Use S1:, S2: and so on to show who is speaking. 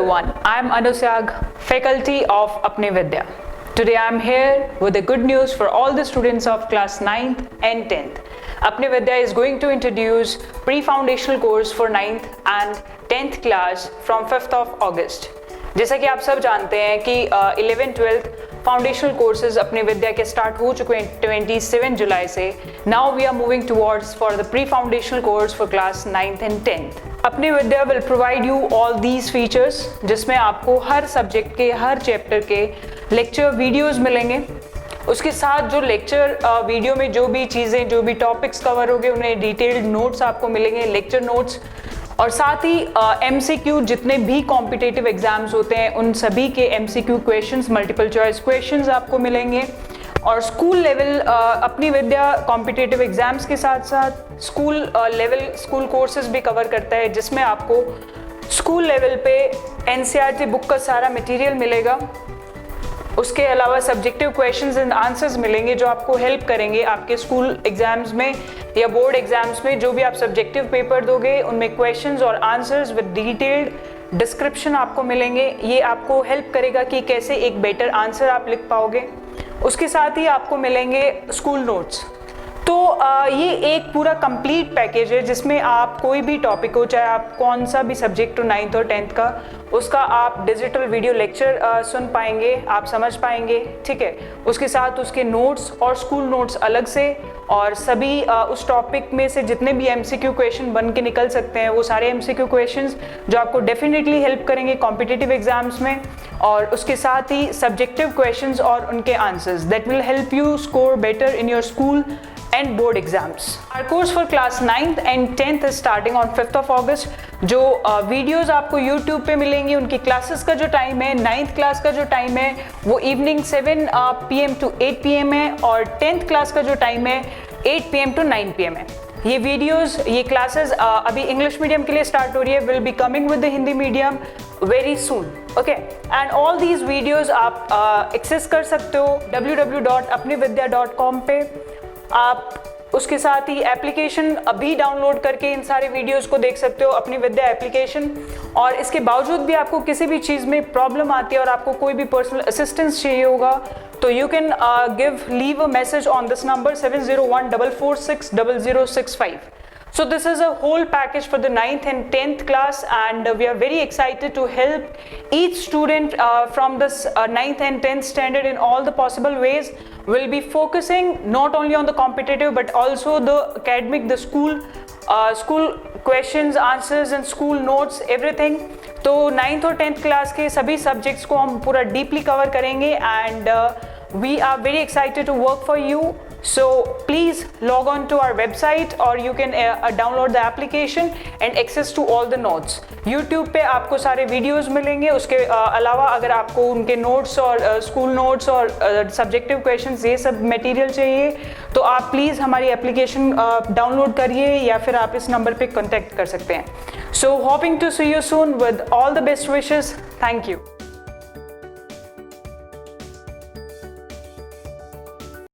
S1: everyone, I am Anusyag, faculty of APNI VIDHYA. Today I am here with the good news for all the students of class 9th and 10th. APNI VIDHYA is going to introduce pre-foundational course for 9th and 10th class from 5th of August. जैसा कि आप सब जानते हैं कि 11th-12th foundational courses अपने विद्या के start हो चुके हैं 27 जुलाई से. Now we are moving towards for the pre foundational course for class 9th and 10th. अपने Vidya will provide you all these features, जिसमें आपको हर सब्जेक्ट के हर चैप्टर के लेक्चर वीडियोस मिलेंगे. उसके साथ जो लेक्चर वीडियो में जो भी चीज़ें, जो भी टॉपिक्स कवर होंगे, उन्हें डिटेल्ड नोट्स आपको मिलेंगे, लेक्चर नोट्स, और साथ ही MCQ जितने भी कॉम्पिटिटिव एग्जाम्स होते हैं उन सभी के MCQ questions, multiple choice questions आपको मिलेंगे. और स्कूल लेवल अपनी विद्या कॉम्पिटिटिव एग्जाम्स के साथ साथ स्कूल लेवल स्कूल कोर्सेज भी कवर करता है, जिसमें आपको स्कूल लेवल पे NCERT बुक का सारा मटेरियल मिलेगा. उसके अलावा सब्जेक्टिव क्वेश्चंस एंड आंसर्स मिलेंगे जो आपको हेल्प करेंगे आपके स्कूल एग्जाम्स में या बोर्ड एग्जाम्स में. जो भी आप सब्जेक्टिव पेपर दोगे उनमें क्वेश्चंस और आंसर्स विद डिटेल्ड डिस्क्रिप्शन आपको मिलेंगे. ये आपको हेल्प करेगा कि कैसे एक बेटर आंसर आप लिख पाओगे. उसके साथ ही आपको मिलेंगे स्कूल नोट्स. तो ये एक पूरा कंप्लीट पैकेज है जिसमें आप कोई भी टॉपिक हो, चाहे आप कौन सा भी सब्जेक्ट हो 9th और 10th का, उसका आप डिजिटल वीडियो लेक्चर सुन पाएंगे, आप समझ पाएंगे. ठीक है. उसके साथ उसके नोट्स और स्कूल नोट्स अलग से, और सभी उस टॉपिक में से जितने भी MCQ क्वेश्चन बन के निकल सकते हैं वो सारे MCQ क्वेश्चंस जो आपको डेफिनेटली हेल्प करेंगे कॉम्पिटिटिव एग्जाम्स में. और उसके साथ ही सब्जेक्टिव क्वेश्चंस और उनके answers that will help you score better in your school and board exams. Our course for class 9th and 10th is starting on 5th of August. जो videos आपको YouTube पे मिलेंगी, उनकी क्लासेस का जो time है, 9th क्लास का जो टाइम है वो इवनिंग 7 PM to 8 PM है, और 10th क्लास का जो टाइम है 8 PM to 9 PM है. ये वीडियोस, ये क्लासेस अभी इंग्लिश मीडियम के लिए स्टार्ट हो रही है, will be coming with the Hindi medium very soon. Okay. And all these videos आप एक्सेस कर सकते हो www.apnividhya.com पे. आप उसके साथ ही एप्लीकेशन अभी डाउनलोड करके इन सारे वीडियोस को देख सकते हो, अपनी विद्या एप्लीकेशन. और इसके बावजूद भी आपको किसी भी चीज़ में प्रॉब्लम आती है और आपको कोई भी पर्सनल असिस्टेंस चाहिए होगा तो you can leave a message on this number 7014460065. So this is a whole package for the 9th and 10th class, and we are very excited to help each student from this 9th and 10th standard in all the possible ways. We'll be focusing not only on the competitive but also the academic, the school questions, answers and school notes, everything. तो 9th और 10th class के सभी subjects को हम पूरा deeply cover करेंगे, and we are very excited to work for you. So please log on to our website or you can download the application and access to all the notes. YouTube पे आपको सारे videos मिलेंगे. उसके अलावा अगर आपको उनके नोट्स और स्कूल नोट्स और सब्जेक्टिव क्वेश्चंस ये सब मटेरियल चाहिए तो आप प्लीज़ हमारी एप्लीकेशन डाउनलोड करिए या फिर आप इस नंबर पे कॉन्टैक्ट कर सकते हैं. So hoping to see you soon with all the best wishes. Thank you.